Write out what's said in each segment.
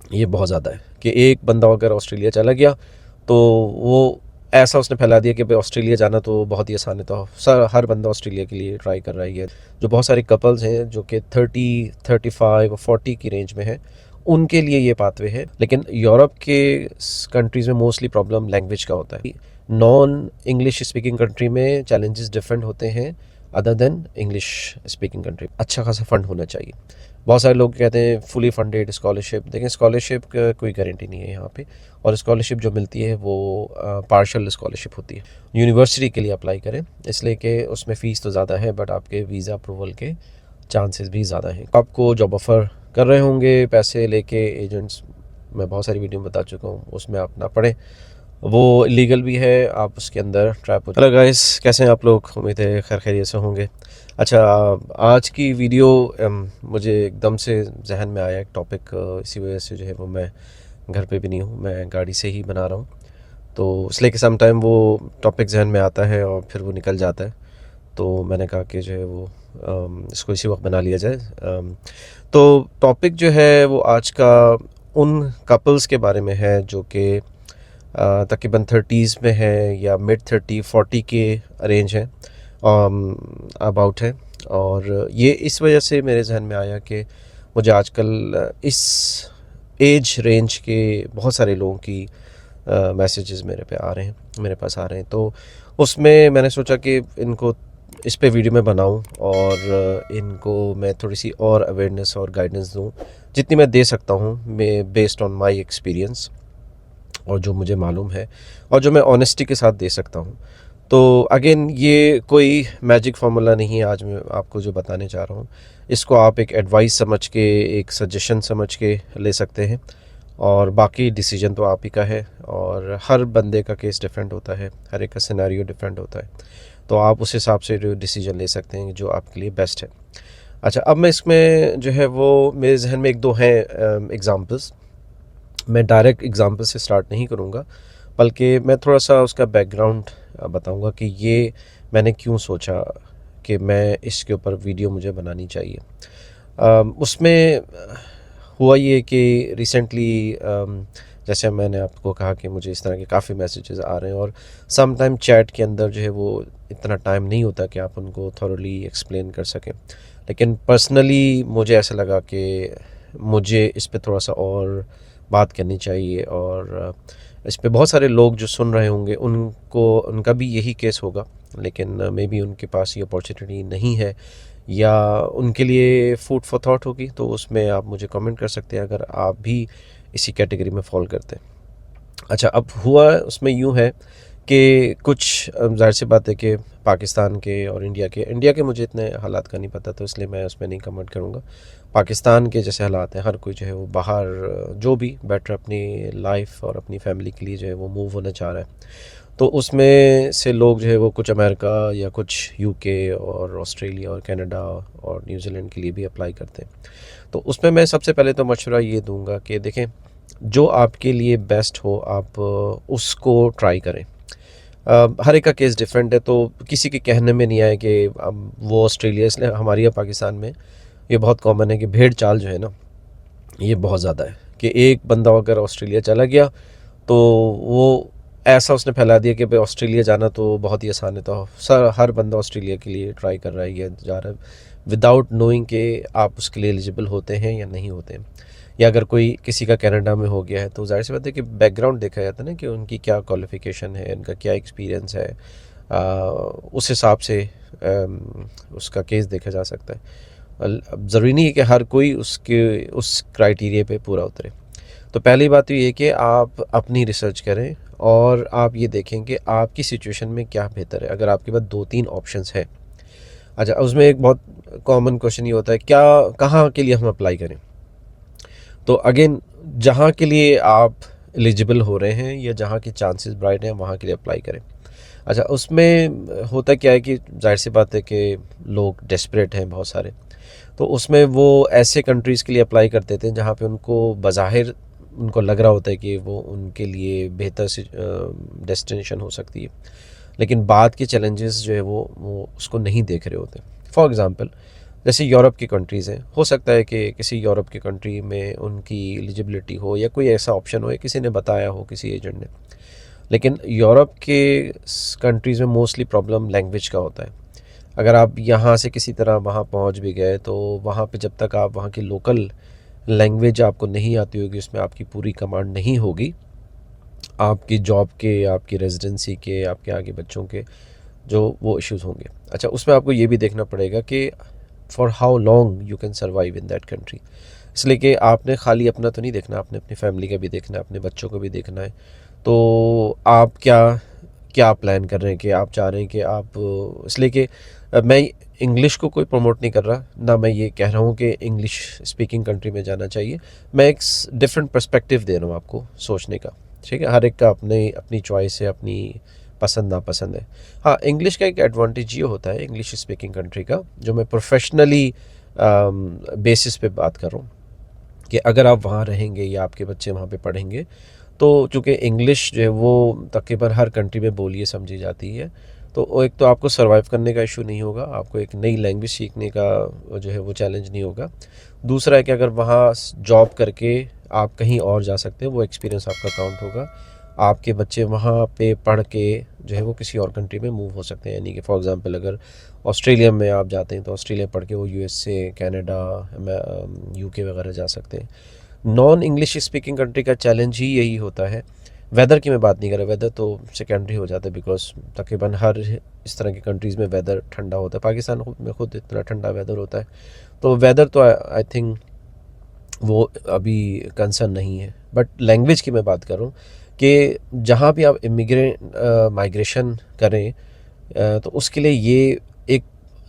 ये बहुत ज़्यादा है कि एक बंदा अगर ऑस्ट्रेलिया चला गया तो वो ऐसा उसने फैला दिया कि भाई ऑस्ट्रेलिया जाना तो बहुत ही आसान है। तो सर हर बंदा ऑस्ट्रेलिया के लिए ट्राई कर रहा है। ये जो बहुत सारे कपल्स हैं जो कि 30, 35 और 40 की रेंज में हैं, उनके लिए ये पाथवे है। लेकिन यूरोप के कंट्रीज़ में मोस्टली प्रॉब्लम लैंग्वेज का होता है। नॉन इंग्लिश स्पीकिंग कंट्री में चैलेंजेस डिफरेंट होते हैं other than English speaking country. अच्छा खासा फंड होना चाहिए। बहुत सारे लोग कहते हैं फुली फंडेड स्कॉलरशिप, लेकिन स्कॉलरशिप का कोई गारंटी नहीं है यहाँ पे। और स्कॉलरशिप जो मिलती है वो पार्शल स्कॉलरशिप होती है। यूनिवर्सिटी के लिए अप्लाई करें, इसलिए कि उसमें फ़ीस तो ज़्यादा है बट आपके वीज़ा अप्रूवल के चांसेस भी ज़्यादा हैं। आपको जॉब ऑफ़र कर रहे होंगे पैसे लेके एजेंट्स, मैं बहुत सारी वीडियो में बता चुका हूँ, उसमें आप ना पढ़ें, वो इलीगल भी है, आप उसके अंदर ट्रैप हो। हेलो गाइस, कैसे हैं आप लोग? उम्मीद है खैर खैरियत से होंगे। अच्छा, आज की वीडियो मुझे एकदम से जहन में आया एक टॉपिक, इसी वजह से जो है वो मैं घर पे भी नहीं हूँ, मैं गाड़ी से ही बना रहा हूँ। तो इसलिए कि सम टाइम वो टॉपिक जहन में आता है और फिर वो निकल जाता है। तो मैंने कहा कि जो है वो इसको इसी वक्त बना लिया जाए। तो टॉपिक जो है वो आज का उन कपल्स के बारे में है जो कि तकरीबन 30s में है या मिड 30-40 के रेंज है अबाउट है। और ये इस वजह से मेरे जहन में आया कि मुझे आजकल इस एज रेंज के बहुत सारे लोगों की मैसेजेस मेरे पे आ रहे हैं, मेरे पास आ रहे हैं। तो उसमें मैंने सोचा कि इनको इस पे वीडियो में बनाऊं और इनको मैं थोड़ी सी और अवेयरनेस और गाइडेंस दूं जितनी मैं दे सकता हूं, मैं बेस्ड ऑन माय एक्सपीरियंस और जो मुझे मालूम है और जो मैं ऑनेस्टी के साथ दे सकता हूँ। तो अगेन ये कोई मैजिक फार्मूला नहीं है आज मैं आपको जो बताने जा रहा हूँ। इसको आप एक एडवाइस समझ के, एक सजेशन समझ के ले सकते हैं और बाकी डिसीजन तो आप ही का है। और हर बंदे का केस डिफरेंट होता है, हर एक का सिनेरियो डिफरेंट होता है, तो आप उस हिसाब से जो डिसीजन ले सकते हैं जो आपके लिए बेस्ट है। अच्छा, अब मैं इसमें जो है वो मेरे जहन में एक दो हैं एग्ज़ाम्पल्स। मैं डायरेक्ट एग्ज़ाम्पल से स्टार्ट नहीं करूँगा, बल्कि मैं थोड़ा सा उसका बैकग्राउंड बताऊँगा कि ये मैंने क्यों सोचा कि मैं इसके ऊपर वीडियो मुझे बनानी चाहिए। उसमें हुआ ये कि रिसेंटली जैसे मैंने आपको कहा कि मुझे इस तरह के काफ़ी मैसेजेस आ रहे हैं और सम टाइम चैट के अंदर जो है वो इतना टाइम नहीं होता कि आप उनको थॉरोली एक्सप्लेन कर सकें। लेकिन पर्सनली मुझे ऐसा लगा कि मुझे इस पे थोड़ा सा और बात करनी चाहिए। और इस पे बहुत सारे लोग जो सुन रहे होंगे उनका भी यही केस होगा, लेकिन मे बी उनके पास ये अपॉर्चुनिटी नहीं है या उनके लिए फूड फॉर थॉट होगी। तो उसमें आप मुझे कमेंट कर सकते हैं अगर आप भी इसी कैटेगरी में फॉल करते हैं। अच्छा, अब हुआ उसमें यूँ है कि कुछ ज़ाहिर सी बात है कि पाकिस्तान के और इंडिया के मुझे इतने हालात का नहीं पता, तो इसलिए मैं उसमें नहीं कमेंट करूँगा। पाकिस्तान के जैसे हालात हैं, हर कोई जो है वो बाहर जो भी बेटर अपनी लाइफ और अपनी फैमिली के लिए जो है वो मूव होना चाह रहा है। तो उसमें से लोग जो है वो कुछ अमेरिका या कुछ यूके और ऑस्ट्रेलिया और कनाडा और न्यूजीलैंड के लिए भी अप्लाई करते हैं। तो उसमें मैं सबसे पहले तो मशवरा ये दूंगा कि देखें, जो आपके लिए बेस्ट हो आप उसको ट्राई करें। हर एक का केस डिफरेंट है, तो किसी के कहने में नहीं आए कि अब वो ऑस्ट्रेलिया, इसलिए हमारे यहाँ पाकिस्तान में ये बहुत कॉमन है कि भेड़ चाल जो है ना, ये बहुत ज़्यादा है कि एक बंदा अगर ऑस्ट्रेलिया चला गया तो वो ऐसा उसने फैला दिया कि भाई ऑस्ट्रेलिया जाना तो बहुत ही आसान है। तो सर हर बंदा ऑस्ट्रेलिया के लिए ट्राई कर रहा है या जा रहा है विदाउट नोइंग कि आप उसके लिए एलिजिबल होते हैं या नहीं होते हैं। या अगर कोई किसी का कनाडा में हो गया है तो जाहिर सी बात है कि बैकग्राउंड देखा जाता है ना कि उनकी क्या क्वालिफ़िकेशन है, उनका क्या एक्सपीरियंस है। उस हिसाब से उसका केस देखा जा सकता है। अब ज़रूरी नहीं है कि हर कोई उसके उस क्राइटेरिया पे पूरा उतरे। तो पहली बात तो ये है कि आप अपनी रिसर्च करें और आप ये देखें कि आपकी सिचुएशन में क्या बेहतर है। अगर आपके पास 2-3 ऑप्शंस हैं, अच्छा उसमें एक बहुत कॉमन क्वेश्चन ये होता है क्या, कहाँ के लिए हम अप्लाई करें। तो अगेन, जहाँ के लिए आप एलिजिबल हो रहे हैं या जहाँ के चांसेस ब्राइट हैं वहाँ के लिए अप्लाई करें। अच्छा, उसमें होता क्या है कि जाहिर सी बात है कि लोग डेस्परेट हैं बहुत सारे, तो उसमें वो ऐसे कंट्रीज़ के लिए अप्लाई कर देते हैं जहाँ पे उनको बज़ाहिर उनको लग रहा होता है कि वो उनके लिए बेहतर से डेस्टिनेशन हो सकती है, लेकिन बाद के चैलेंजेस जो है वो उसको नहीं देख रहे होते। फॉर एग्ज़ाम्पल, जैसे यूरोप की कंट्रीज़ हैं, हो सकता है कि किसी यूरोप की कंट्री में उनकी एलिजिबिलिटी हो या कोई ऐसा ऑप्शन हो या किसी ने बताया हो किसी एजेंट ने। लेकिन यूरोप के कंट्रीज़ में मोस्टली प्रॉब्लम लैंग्वेज का होता है। अगर आप यहाँ से किसी तरह वहाँ पहुँच भी गए तो वहाँ पे जब तक आप वहाँ की लोकल लैंग्वेज आपको नहीं आती होगी, उसमें आपकी पूरी कमांड नहीं होगी, आपकी जॉब के, आपकी रेजिडेंसी के, आपके आगे बच्चों के जो वो इश्यूज़ होंगे। अच्छा, उसमें आपको ये भी देखना पड़ेगा कि for how long you can survive in that country. इसलिए कि आपने खाली अपना तो नहीं देखना, आपने अपनी फैमिली का भी देखना है, अपने बच्चों को भी देखना है। तो आप क्या क्या प्लान कर रहे हैं कि आप चाह रहे हैं कि आप, इसलिए कि मैं इंग्लिश को कोई प्रमोट नहीं कर रहा, ना मैं ये कह रहा हूँ कि इंग्लिश स्पीकिंग कंट्री में जाना चाहिए। मैं एक डिफरेंट पर्सपेक्टिव दे रहा हूँ आपको सोचने का, ठीक है। हर एक का अपने अपनी चॉइस है, अपनी पसंद नापसंद है। हाँ, इंग्लिश का एक एडवांटेज ये होता है इंग्लिश स्पीकिंग कंट्री का, जो मैं प्रोफेशनली बेसिस पे बात कर रहा हूँ, कि अगर आप वहाँ रहेंगे या आपके बच्चे वहाँ पे पढ़ेंगे तो चूँकि इंग्लिश जो है वो तकरीबन हर कंट्री में बोली समझी जाती है, तो एक तो आपको सर्वाइव करने का इशू नहीं होगा, आपको एक नई लैंग्वेज सीखने का जो है वो चैलेंज नहीं होगा। दूसरा है कि अगर वहाँ जॉब करके आप कहीं और जा सकते हैं, वो एक्सपीरियंस आपका काउंट होगा। आपके बच्चे वहाँ पे पढ़ के जो है वो किसी और कंट्री में मूव हो सकते हैं, यानी कि फॉर एग्जांपल अगर ऑस्ट्रेलिया में आप जाते हैं तो ऑस्ट्रेलिया पढ़ के वो यूएसए, कनाडा, यूके वगैरह जा सकते हैं। नॉन इंग्लिश स्पीकिंग कंट्री का चैलेंज ही यही होता है। वेदर की मैं बात नहीं कर रहा, वेदर तो सेकेंडरी हो जाता है, बिकॉज तकरीबन हर इस तरह की कंट्रीज़ में वेदर ठंडा होता है। पाकिस्तान में खुद इतना ठंडा वेदर होता है, तो वेदर तो आई थिंक वो अभी कंसर्न नहीं है। बट लैंग्वेज की मैं बात कर रहा हूँ कि जहाँ भी आप माइग्रेशन करें, तो उसके लिए ये एक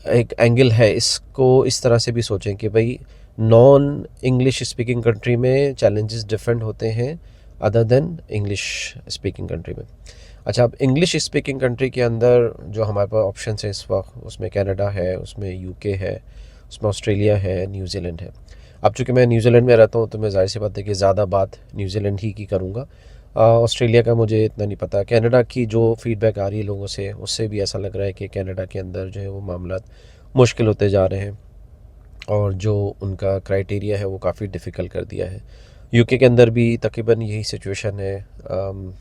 एक एंगल है, इसको इस तरह से भी सोचें कि भाई नॉन इंग्लिश स्पीकिंग कंट्री में चैलेंजेस डिफरेंट होते हैं other than English speaking country में। अच्छा, अब इंग्लिश स्पीकिंग कंट्री के अंदर जो हमारे पास ऑप्शन है इस वक्त, उसमें कनाडा है, उसमें यूके है, उसमें ऑस्ट्रेलिया है, न्यूजीलैंड है। अब चूँकि मैं न्यूजीलैंड में रहता हूँ तो मैं ज़ाहिर सी बात है कि ज़्यादा बात न्यूजीलैंड ही की करूँगा। ऑस्ट्रेलिया का मुझे इतना नहीं पता। कनाडा की जो फीडबैक आ रही है लोगों से, उससे भी ऐसा लग रहा है कि कनाडा के अंदर जो है वो मामलात मुश्किल होते जा रहे हैं और जो उनका क्राइटेरिया है वो काफ़ी डिफ़िकल्ट कर दिया है। यूके के अंदर भी तकरीबन यही सिचुएशन है।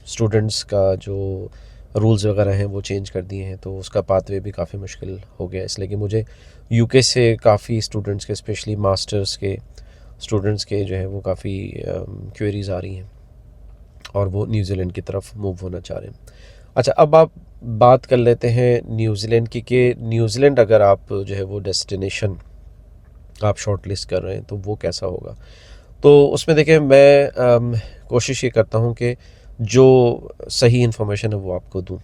स्टूडेंट्स का जो रूल्स वगैरह हैं वो चेंज कर दिए हैं, तो उसका पाथवे भी काफ़ी मुश्किल हो गया है। इसलिए कि मुझे यूके से काफ़ी स्टूडेंट्स के, स्पेशली मास्टर्स के स्टूडेंट्स के जो है वो काफ़ी क्वेरीज़ आ रही हैं और वो न्यूजीलैंड की तरफ मूव होना चाह रहे हैं। अच्छा, अब आप बात कर लेते हैं न्यूजीलैंड की, कि न्यूजीलैंड अगर आप जो है वो डेस्टिनेशन आप शॉर्ट लिस्ट कर रहे हैं तो वो कैसा होगा। तो उसमें देखिए, मैं कोशिश ये करता हूँ कि जो सही इन्फॉर्मेशन है वो आपको दूँ।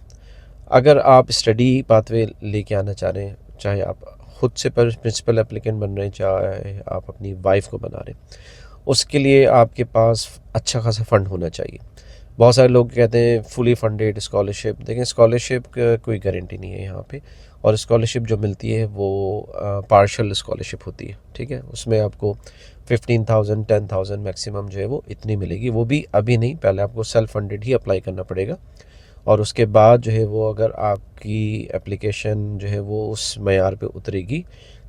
अगर आप स्टडी पाथवे लेके आना चाह रहे हैं, चाहे आप खुद से प्रिंसिपल एप्लीकेंट बन रहे हैं, चाहे आप अपनी वाइफ को बना रहे हैं, उसके लिए आपके पास अच्छा खासा फ़ंड होना चाहिए। बहुत सारे लोग कहते हैं फुली फंडेड स्कॉलरशिप। देखें, स्कॉलरशिप का कोई गारंटी नहीं है यहाँ पे, और स्कॉलरशिप जो मिलती है वो पार्शल स्कॉलरशिप होती है, ठीक है। उसमें आपको 15,000 10,000 मैक्सिमम जो है वो इतनी मिलेगी। वो भी अभी नहीं, पहले आपको सेल्फ फंडेड ही अप्लाई करना पड़ेगा, और उसके बाद जो है वो अगर आपकी एप्लीकेशन जो है वो उस मयार पे उतरेगी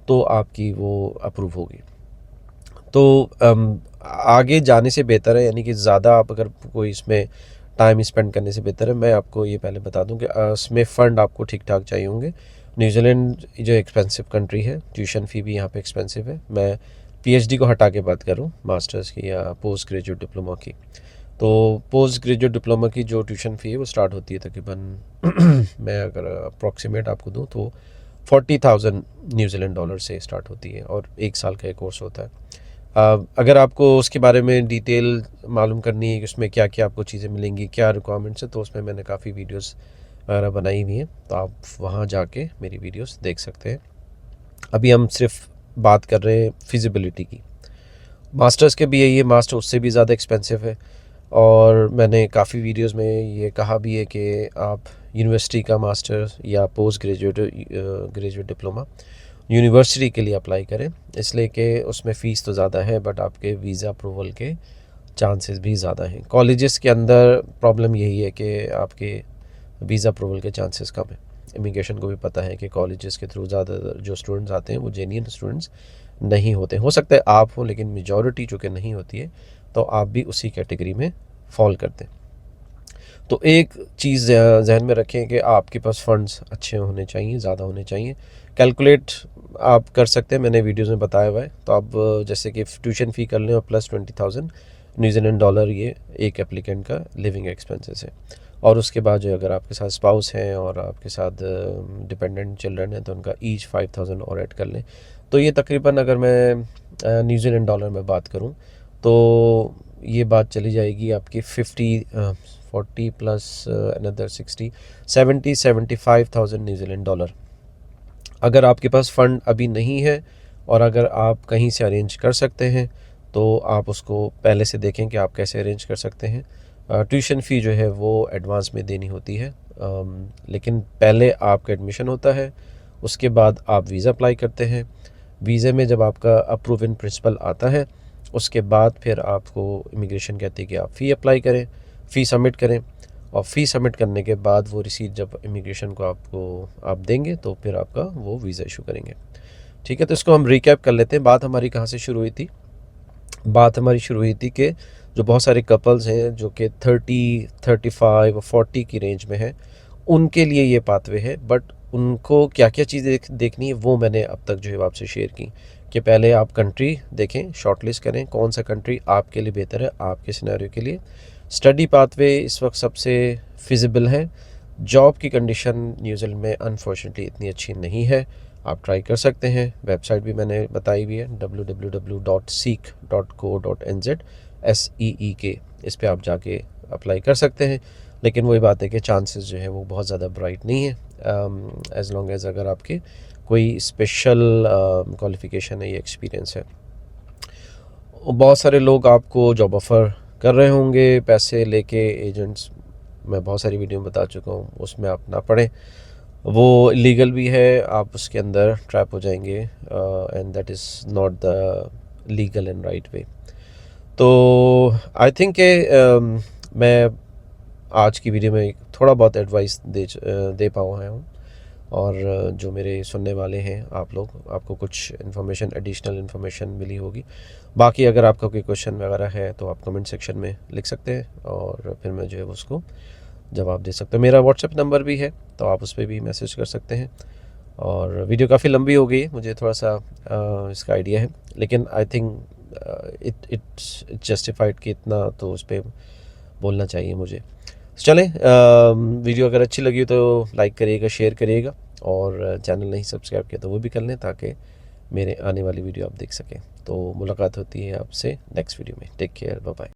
तो आपकी वो अप्रूव होगी। तो आगे जाने से बेहतर है, यानी कि ज़्यादा आप अगर कोई इसमें टाइम स्पेंड करने से बेहतर है, मैं आपको ये पहले बता दूं कि इसमें फ़ंड आपको ठीक ठाक चाहिए होंगे। न्यूजीलैंड जो एक्सपेंसिव कंट्री है, ट्यूशन फ़ी भी यहाँ पे एक्सपेंसिव है। मैं पीएचडी को हटा के बात करूँ, मास्टर्स की या पोस्ट ग्रेजुएट डिप्लोमा की, तो पोस्ट ग्रेजुएट डिप्लोमा की जो ट्यूशन फ़ी है वो स्टार्ट होती है तकरीबन मैं अगर अप्रॉक्सीमेट आपको दूँ तो 40,000 न्यूजीलैंड डॉलर से स्टार्ट होती है, और एक साल का एक कोर्स होता है। अगर आपको उसके बारे में डिटेल मालूम करनी है कि उसमें क्या क्या आपको चीज़ें मिलेंगी, क्या रिक्वायरमेंट्स है, तो उसमें मैंने काफ़ी वीडियोस वगैरह बनाई हुई हैं, तो आप वहाँ जाके मेरी वीडियोस देख सकते हैं। अभी हम सिर्फ बात कर रहे हैं फिजिबिलिटी की। मास्टर्स के भी यही है, मास्टर उससे भी ज़्यादा एक्सपेंसिव है, और मैंने काफ़ी वीडियोस में ये कहा भी है कि आप यूनिवर्सिटी का मास्टर या पोस्ट ग्रेजुएट डिप्लोमा यूनिवर्सिटी के लिए अप्लाई करें, इसलिए कि उसमें फ़ीस तो ज़्यादा है बट आपके वीज़ा अप्रूवल के चांसेस भी ज़्यादा हैं। कॉलेजेस के अंदर प्रॉब्लम यही है कि आपके वीज़ा अप्रूवल के चांसेस कम हैं। इमिग्रेशन को भी पता है कि कॉलेजेस के थ्रू ज़्यादा जो स्टूडेंट्स आते हैं वो जेन्युइन स्टूडेंट्स नहीं होते। हो सकता है आप हो, लेकिन मेजॉरिटी जो कि नहीं होती है, तो आप भी उसी कैटेगरी में फॉल करते हैं। तो एक चीज़ जहन में रखें कि आपके पास फ़ंड्स अच्छे होने चाहिए, ज़्यादा होने चाहिए। कैलकुलेट आप कर सकते हैं, मैंने वीडियोज़ में बताया हुआ है। तो आप जैसे कि ट्यूशन फ़ी कर लें और प्लस $20,000 न्यूज़ीलैंड डॉलर, ये एक एप्लीकेंट का लिविंग एक्सपेंसेस है। और उसके बाद जो अगर आपके साथ स्पाउस हैं और आपके साथ डिपेंडेंट चिल्ड्रन हैं, तो उनका ईच 5,000 और ऐड कर लें। तो ये तकरीबन, अगर मैं न्यूज़ीलैंड डॉलर में बात करूँ, तो ये बात चली जाएगी आपकी 40 प्लस अनदर 75,000 न्यूज़ीलैंड डॉलर। अगर आपके पास फ़ंड अभी नहीं है और अगर आप कहीं से अरेंज कर सकते हैं, तो आप उसको पहले से देखें कि आप कैसे अरेंज कर सकते हैं। ट्यूशन फ़ी जो है वो एडवांस में देनी होती है, लेकिन पहले आपका एडमिशन होता है, उसके बाद आप वीज़ा अप्लाई करते हैं। वीज़े में जब आपका अप्रूव इन प्रिंसिपल आता है, उसके बाद फिर आपको इमिग्रेशन कहती है कि आप फ़ी अप्लाई करें, फ़ी सबमिट करें, और फ़ी सबमिट करने के बाद वो रिसीट जब इमिग्रेशन को आप देंगे, तो फिर आपका वो वीज़ा इशू करेंगे। ठीक है, तो इसको हम रिकैप कर लेते हैं। बात हमारी कहाँ से शुरू हुई थी? बात हमारी शुरू हुई थी कि जो बहुत सारे कपल्स हैं जो कि 30, 35 और 40 की रेंज में हैं, उनके लिए ये पाथवे है। बट उनको क्या क्या चीज़ें देखनी है, वो मैंने अब तक जो है आपसे शेयर की। कि पहले आप कंट्री देखें, शॉर्टलिस्ट करें कौन सा कंट्री आपके लिए बेहतर है, आपके सिनेरियो के लिए। स्टडी पाथवे इस वक्त सबसे फिजिबल है। जॉब की कंडीशन न्यूजीलैंड में अनफॉर्चुनेटली इतनी अच्छी नहीं है, आप ट्राई कर सकते हैं। वेबसाइट भी मैंने बताई हुई है, www.seek.co.nz, SEEK, इस पे आप जाके अप्लाई कर सकते हैं। लेकिन वही बात है कि चांसेस जो है वो बहुत ज़्यादा ब्राइट नहीं है, एज़ लॉन्ग एज़ अगर आपके कोई स्पेशल क्वालिफ़िकेशन है या एक्सपीरियंस है। बहुत सारे लोग आपको जॉब ऑफ़र कर रहे होंगे पैसे लेके, एजेंट्स, मैं बहुत सारी वीडियो में बता चुका हूँ, उसमें आप ना पढ़ें, वो इलीगल भी है, आप उसके अंदर ट्रैप हो जाएंगे, and that is not the legal and right way. तो आई थिंक कि मैं आज की वीडियो में थोड़ा बहुत एडवाइस दे पाया हूँ, और जो मेरे सुनने वाले हैं आप लोग, आपको कुछ इन्फॉर्मेशन, एडिशनल इन्फॉर्मेशन मिली होगी। बाकी अगर आपका कोई क्वेश्चन वगैरह है तो आप कमेंट सेक्शन में लिख सकते हैं, और फिर मैं जो है उसको जवाब दे सकता हूँ। मेरा व्हाट्सएप नंबर भी है, तो आप उस पर भी मैसेज कर सकते हैं। और वीडियो काफ़ी लंबी हो गई है, मुझे थोड़ा सा इसका आइडिया है, लेकिन आई थिंक इट्स जस्टिफाइड कि इतना तो उस पर बोलना चाहिए मुझे। चलें, वीडियो अगर अच्छी लगी तो लाइक करिएगा, शेयर करिएगा, और चैनल नहीं सब्सक्राइब किया तो वो भी कर लें, ताकि मेरे आने वाली वीडियो आप देख सकें। तो मुलाकात होती है आपसे नेक्स्ट वीडियो में। Take care, bye bye.